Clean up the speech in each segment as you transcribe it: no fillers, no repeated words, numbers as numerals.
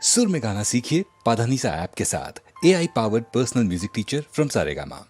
सुर में गाना सीखिए पाधानीसा ऐप के साथ। AI powered personal music teacher from Saregama.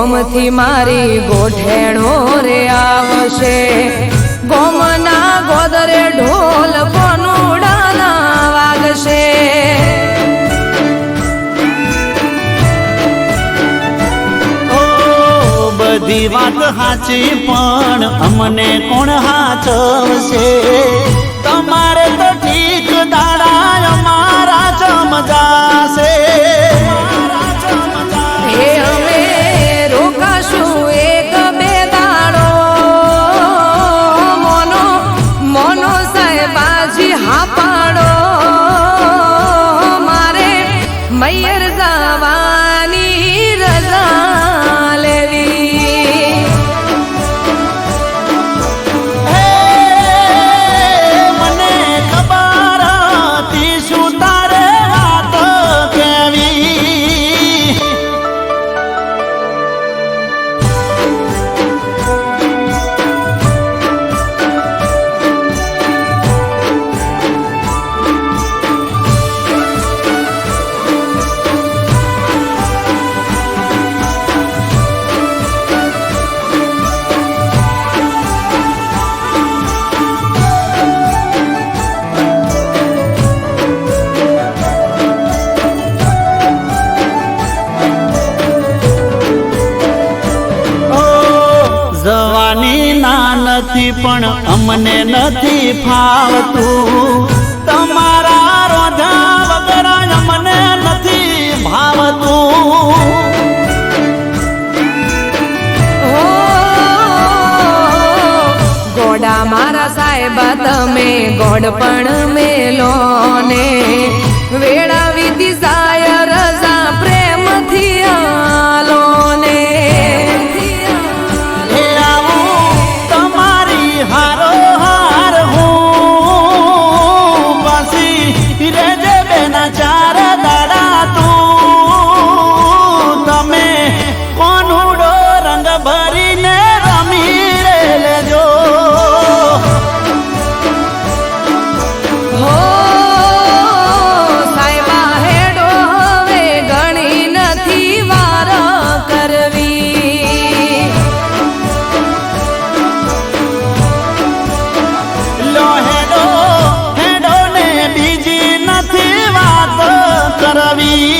ગોમથી મારી ગોઠેણો રે આવશે, ગોમના ગોદરે ઢોલ કોનુડાના વાગશે. બધી વાત સાચી પણ અમને કોણ હાચવશે? તમારે તો ઠીક દાડા અમારા ચમજાશે. હે અમે રોકાશું એક બે દાડો, મોનો મોનો સાહેબાજી હા પાડો, મારે મૈયર જવાની રજા લેવી. મને ખબર હતી શું તારે વાત કેવી. જવાની ના નથી પણ અમને નથી ફાવતું, તમારા રોજા વગર અમને નથી ભાવતું. હો ગોડા મારા સાહેબા તમે ગોડ પણ મેલો ને, વેળા વિધિ સાય રજા પ્રેમથી આલો ને. હે આવું તમારી હારો હાર હું, પાછી રેજે બેના ચાર દાડા તું. તમે કોનુડો રંગ ભરીને રમી રે લેજો. હો સાહેબા હેડો હવે ઘણી નથી વાર કરવી. લો હેડો હેડો ને બીજી નથી વાત કરવી.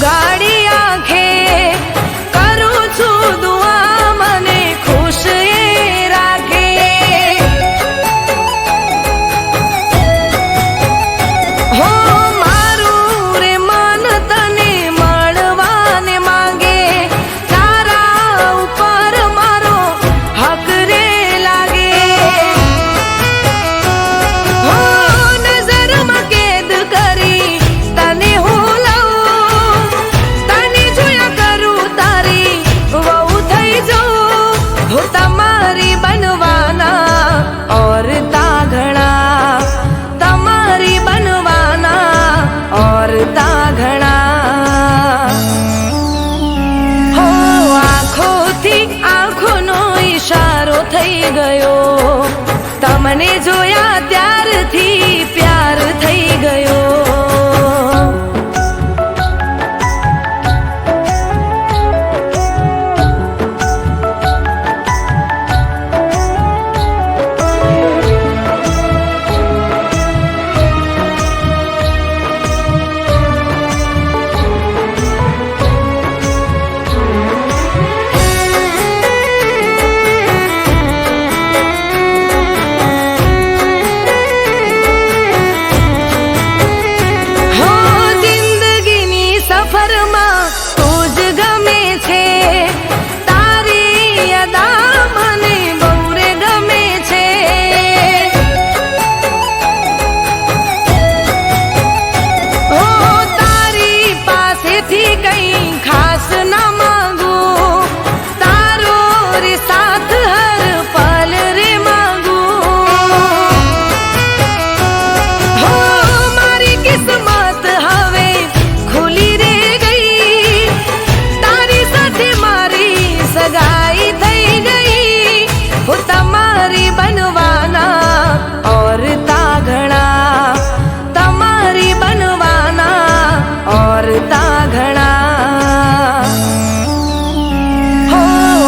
ઉગાડી આંખે કરું છું દુઆ મને ખુશ એ રાખે હો મારું રે મન તને મળવાને માંગે તારા ઉપર મારો હક રે લાગે હો નજરમાં કેદ કરી તને હું લઉં તને જોયા કરું તારી વહુ થઈ જાઉં હું તમારી બનવાના ઓર તા ઘણા તમારી બનવાના ઓર તા ઘણા હો આંખોથી આંખોનો ઈશારો થઈ ગયો તમને જોયા ત્યારથી પ્યાર થઈ ગયો હો જિંદગીની સફરમાં તું જ ગમે છે તારી અદા મને બહુ રે ગમે છે હો તારી પાસેથી કંઈ ખાસ ના માંગું તારો રે સાથ હર પલ રે માંગું હો મારી કિસ્મત હવે ખુલી રે ગઈ તારી સાથે મારી સગાઈ થઈ ગઈ હું તમારી બનવાના ઓર તા ઘણા તમારી બનવાના ઓર તા ઘણા હો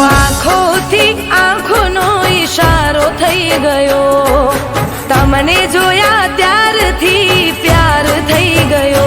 આંખોથી આંખોનો ઈશારો થઈ ગયો તમને જોયા ત્યારથી પ્યાર થઈ ગયો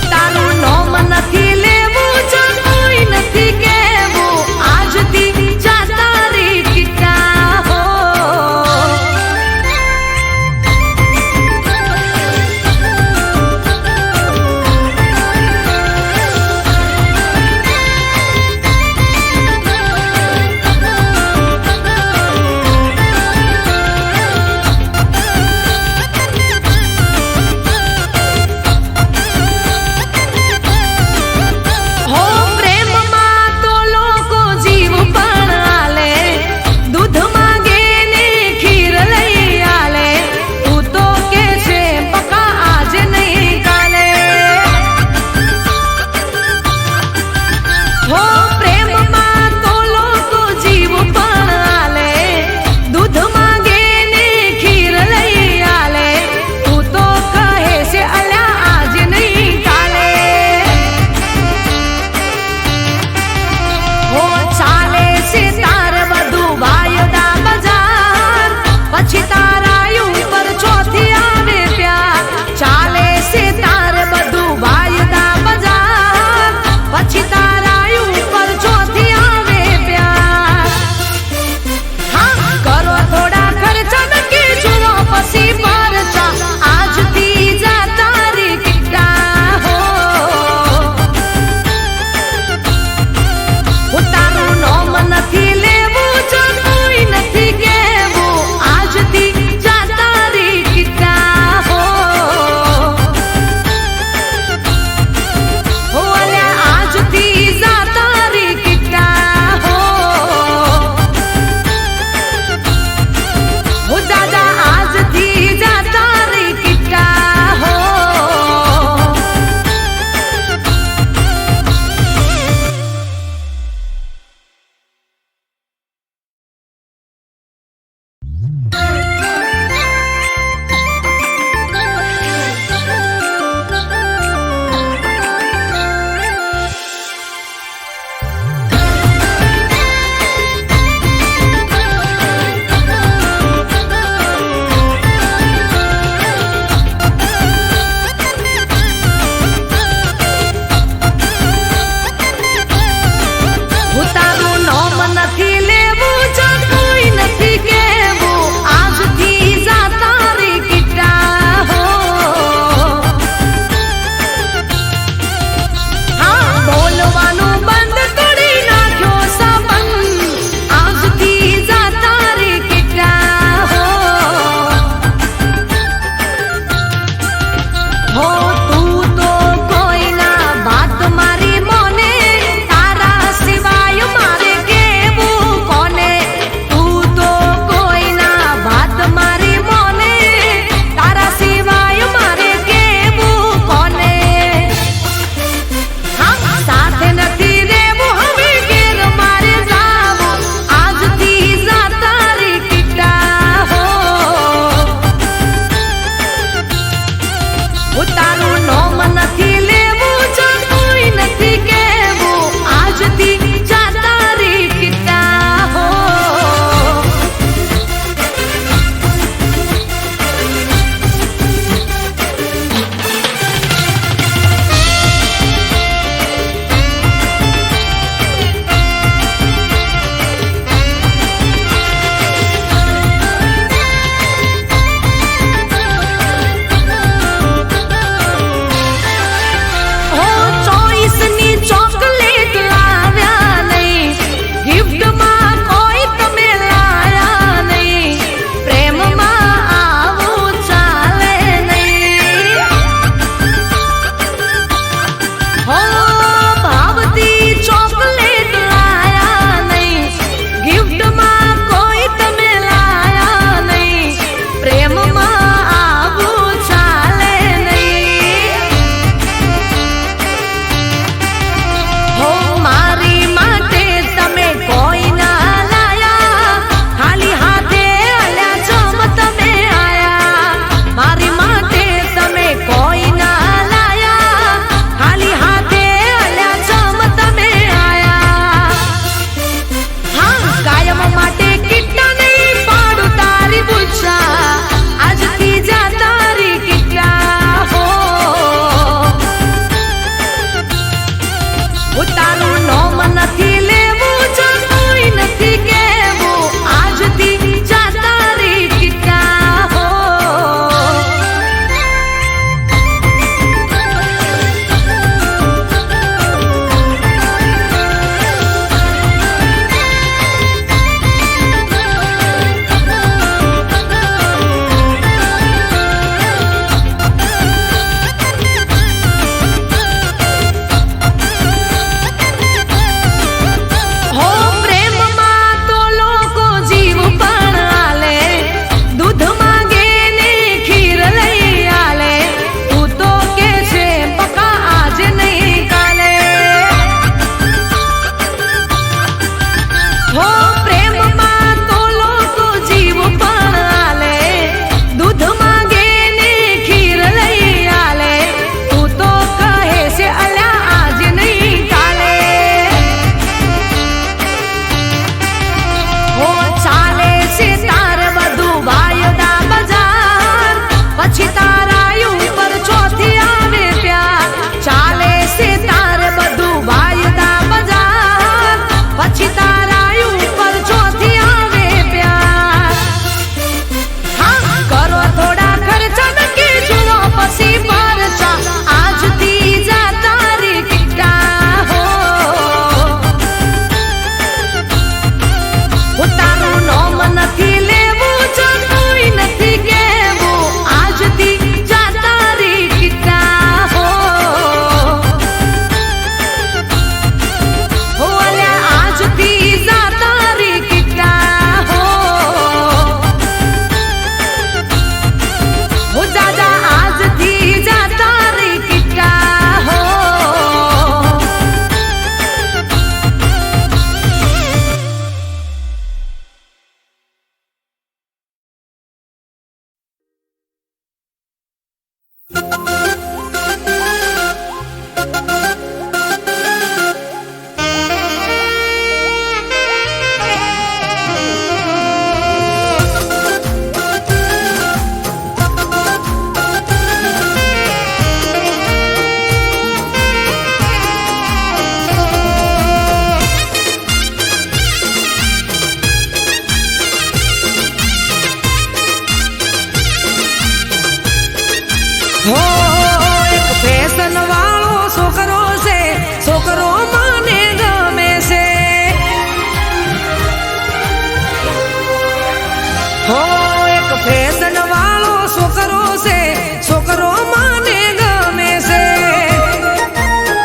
તારું નોમ નથી લેવું જો કોઈ નથી કેવું આજથી જા તારી ટીકા હો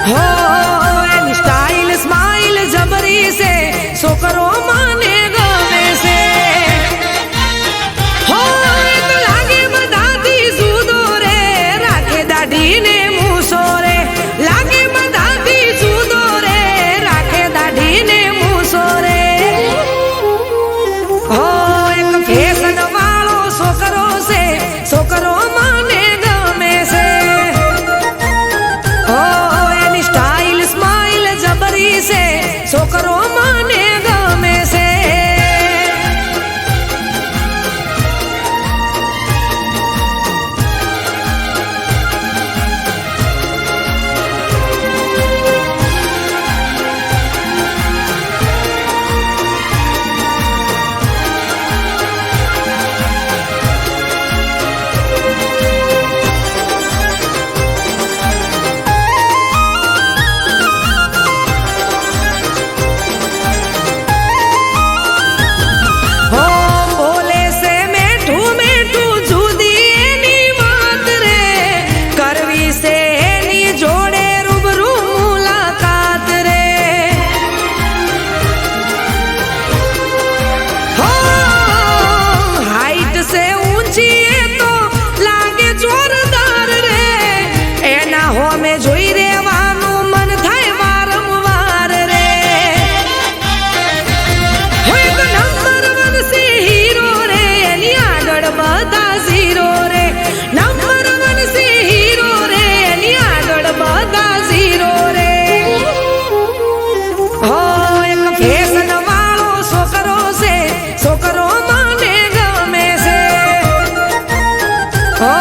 હો એની સ્ટાઇલ સ્માઇલ જબરી છે છોકરો માને ગમે છે હો એ તો લાગે બધાથી જુદો રે રાખે દાઢીને મૂછો રે લાગે બધાથી જુદો રે રાખે દાઢીને મૂછો રે હો એક ફેશન વાળો છોકરો છે છોકરો માને ગમે છે હો એની સ્ટાઇલ સ્માઇલ જબરી છે છોકરો માને ગમે છે જોઈ રેવાનું મન થાય વારંવાર રે હોય તો નંબર 1 છે હીરો રે એની આગળ બધા ઝીરો રે નંબર 1 છે હીરો રે એની આગળ બધા ઝીરો રે હો એક ફેશન વાળો છોકરો છે છોકરો માને ગમે છે હો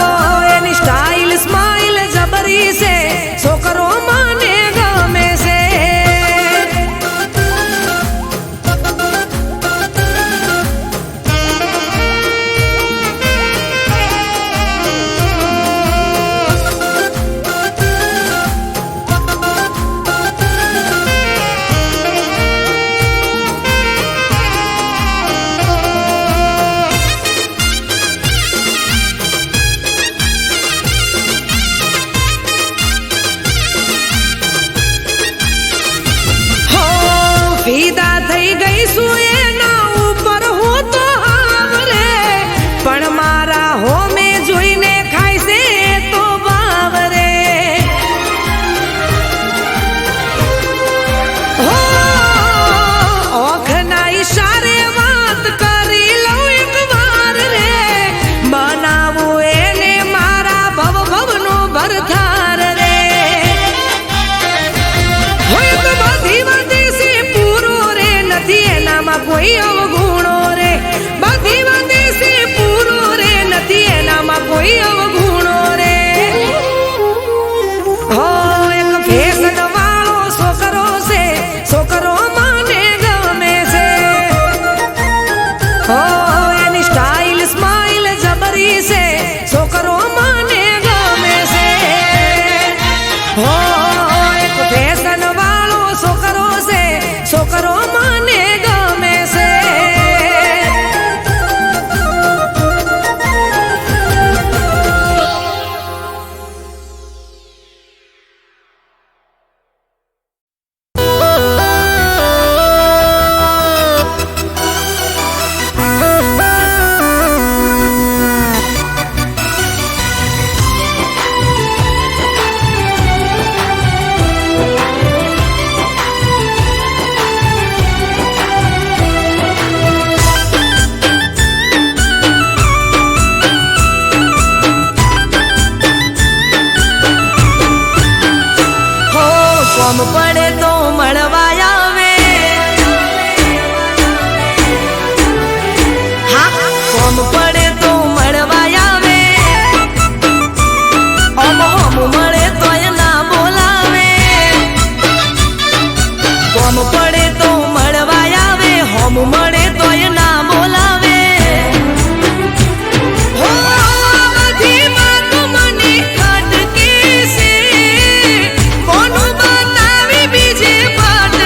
એની સ્ટાઇલ સ્માઇલ જબરી છે છોકરો માને ગમે છે ફીદા થઈ ગઈ છું એના ઉપર હું તો હાવ રે પણ મારા હોમે જોઈને ખાય છે તો ભાવ રે હો ઓખના ઈશારે વાત કરી લઉં એક વાર રે બનાવું એને મારા ભવનો ભરથાર રે હોય તો બધી વાતે નથી એનામાં કોઈ અવગુણો રે બધી વાતે છે પૂરો રે નથી એનામાં કોઈ અવગુણો રે હો એક ફેશન વાળો છોકરો છે છોકરો માને ગમે છે હો એની સ્ટાઇલ સ્માઇલ જબરી છે છોકરો માને ગમે છે હો એક ફેશન વાળો છોકરો છે છોકરો માને ગમે છે કોમ પડે તો મળવા આવે હા કોમ પડે તો મળવા આવે ઓમ મળે તો ના બોલાવે કોમ પડે તો મળવા આવે હોમ મળે તો ના બોલાવે હો બધી વાતો મને ખટકે છે કોનું બીજે પાટ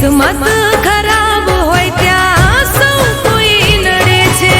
કિસ્મત ખરાબ હોય ત્યાં સૌ કોઈ નડે છે.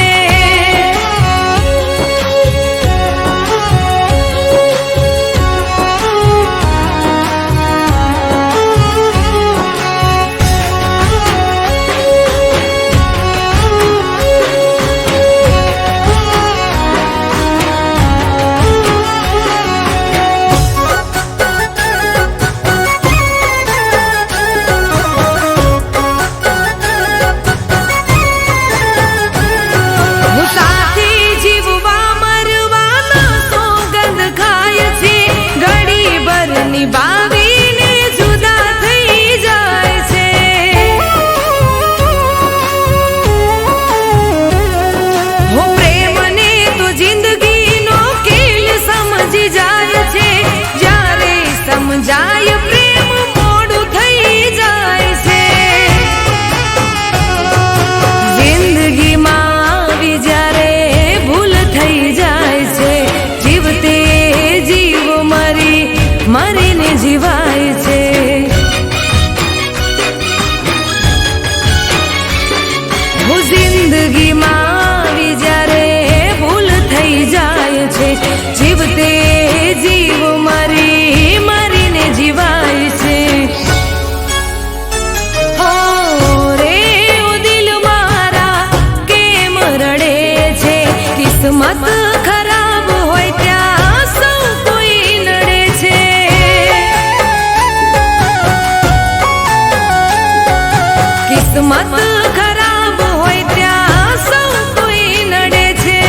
નિભાવીને જુદા થઈ જાય છે. હો પ્રેમને તો જિંદગીનો ખેલ સમજી જાય છે. જ્યારે સમજાય પ્રેમ મોડું થઈ જાય છે. જિંદગીમાં આવી જ્યારે ભૂલ થઈ જાય છે. જીવતે જીવ મરીને જીવાય છે. હું જિંદગીમાં આવી જ્યારે ભૂલ થઈ જાય છે. જીવતે જીવ મરીને જીવાય છે. હો રે ઓ દિલ મારા કેમ રડે છે. કિસ્મત ખરાબ હોય ત્યાં સૌ કોઈ નડે છે. કિસ્મત ખરાબ હોય ત્યાં સૌ કોઈ નડે છે.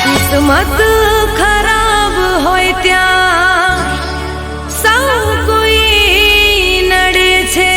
કિસ્મત ખરાબ હોય ત્યાં સૌ કોઈ નડે છે.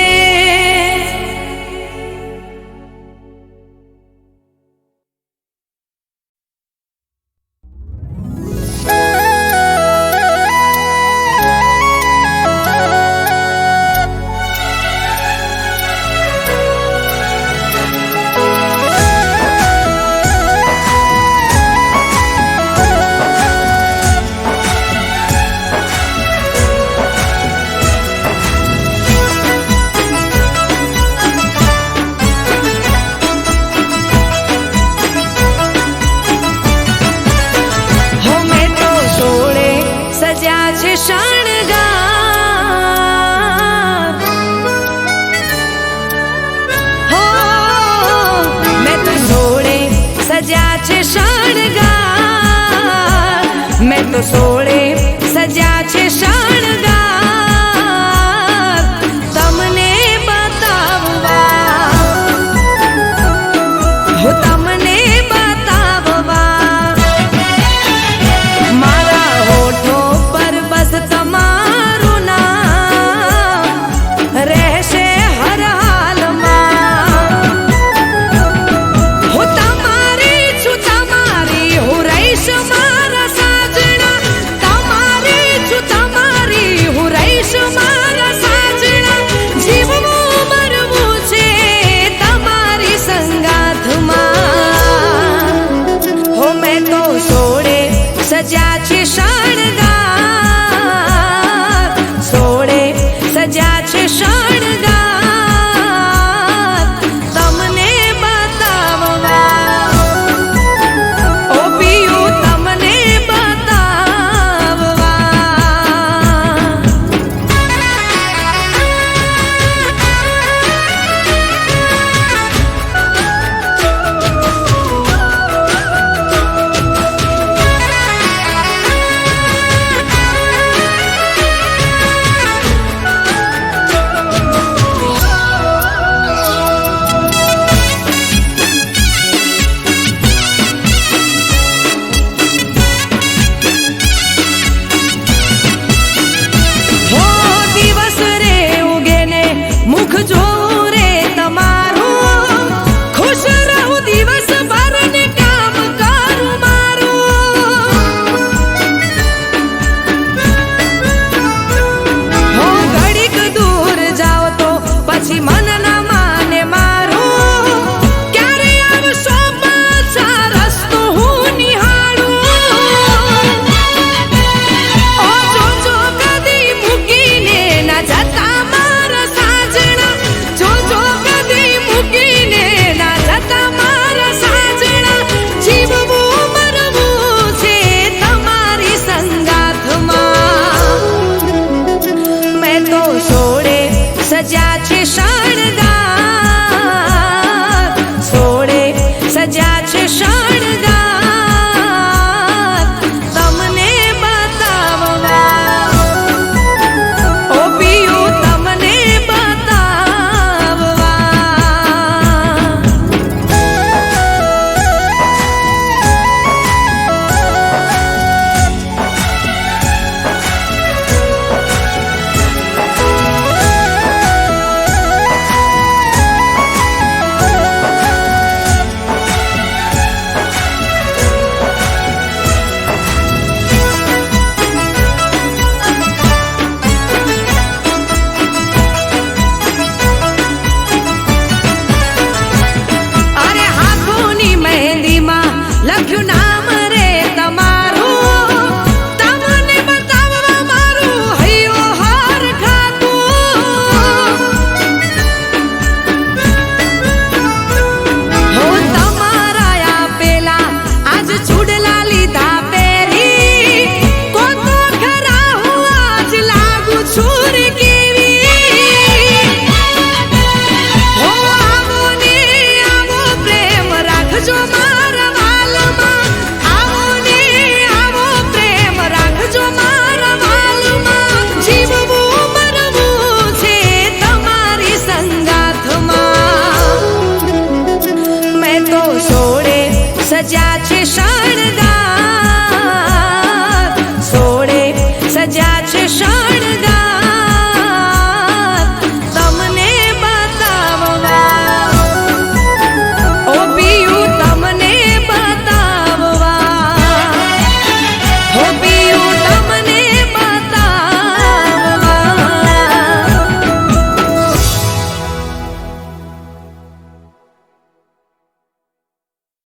સજ્યા છે શણગાર. હો મેં તો સોળે સજ્યા છે શણગાર. મેં તો સોળે સજ્યા છે શણગાર. તમને બતાવવા હો તમને બતાવવા મારા હોઠો તમારું નામ રહેશે હર હાલમાં. હું તમારી છું તમારી હું રહીશ મારા સાજણા. સજા છે શણગાર, સોળે સજા છે શણગાર, તમને બતાવવા ઓ પિયું તમને બતાવવા. અરે હાથોની મહેંદીમાં લખ્યું નામ રે તમારું, તમને બતાવવા મારું હૈયો હાર ખાતું. હો તમારા આપેલા આજ ચૂડલા લીધા પહેરી, કોતો ખરા હું આજ લાગુ છું રે કેવી. હો આવો ને આવો પ્રેમ રાખજો મારા વાલમાં, આવો ને આવો પ્રેમ રાખજો મારા વાલમાં. જીવવું મરવું છે તમારી સંગાથમાં, મેં તો સોળે સજા છે શણગાર, સોળે સજા છે શણગાર.